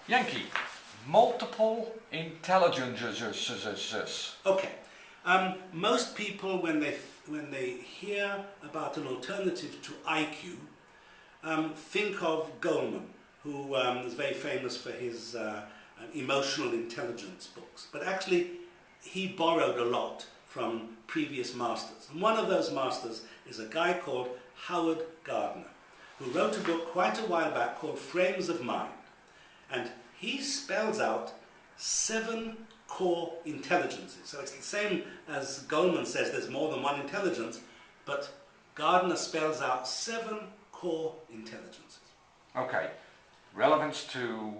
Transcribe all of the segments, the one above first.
Yankee, multiple intelligences. Okay. Most people, when they hear about an alternative to IQ, think of Goldman, who is very famous for his emotional intelligence books. But actually, he borrowed a lot from previous masters. And one of those masters is a guy called Howard Gardner, who wrote a book quite a while back called Frames of Mind. And he spells out 7 core intelligences. So it's the same as Goldman says there's more than one intelligence, but Gardner spells out 7 core intelligences. Okay, relevance to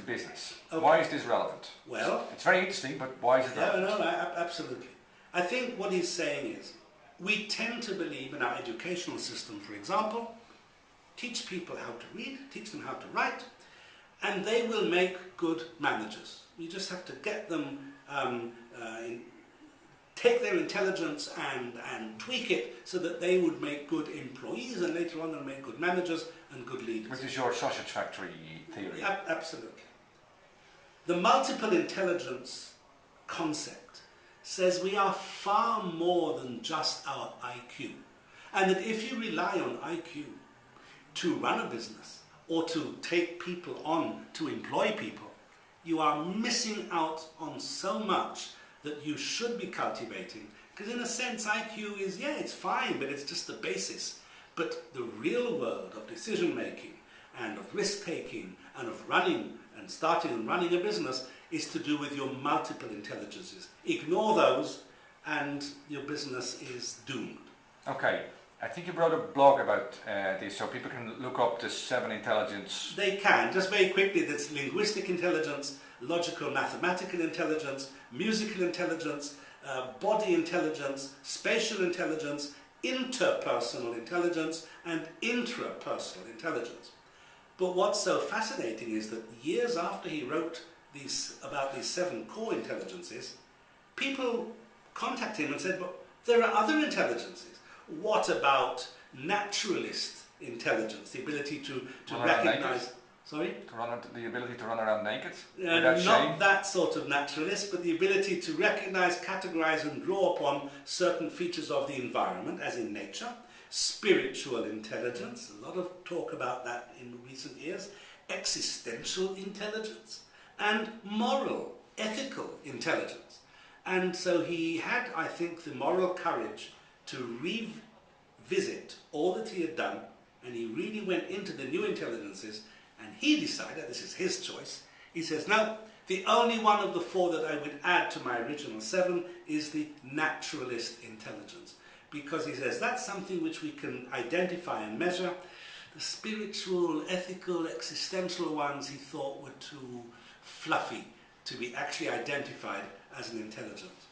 business. Okay. Why is this relevant? Well, it's very interesting, but why is it relevant? No, absolutely. I think what he's saying is, we tend to believe in our educational system, for example, teach people how to read, teach them how to write, and they will make good managers. You just have to get them, take their intelligence and tweak it so that they would make good employees, and later on they'll make good managers and good leaders. Which is your sausage factory theory. Absolutely. The multiple intelligence concept says we are far more than just our IQ. And that if you rely on IQ to run a business or to take people on, to employ people, you are missing out on so much that you should be cultivating. Because in a sense, IQ is, yeah, it's fine, but it's just the basis. But the real world of decision making and of risk taking and of running and starting and running a business is to do with your multiple intelligences. Ignore those and your business is doomed. Okay, I think you wrote a blog about this, so people can look up the 7 intelligence. They can. Just very quickly, there's linguistic intelligence, logical mathematical intelligence, musical intelligence, body intelligence, spatial intelligence, interpersonal intelligence, and intrapersonal intelligence. But what's so fascinating is that years after he wrote about these 7 core intelligences, people contacted him and said, but there are other intelligences. What about naturalist intelligence, the ability to recognize... Sorry? The ability to run around naked? Not that sort of naturalist, but the ability to recognize, categorize and draw upon certain features of the environment, as in nature. Spiritual intelligence, a lot of talk about that in recent years. Existential intelligence. And moral, ethical intelligence. And so he had, I think, the moral courage to revisit all that he had done, and he really went into the new intelligences, and he decided, this is his choice, he says, no, the only one of the 4 that I would add to my original 7 is the naturalist intelligence. Because he says, that's something which we can identify and measure. The spiritual, ethical, existential ones he thought were too fluffy to be actually identified as an intelligence.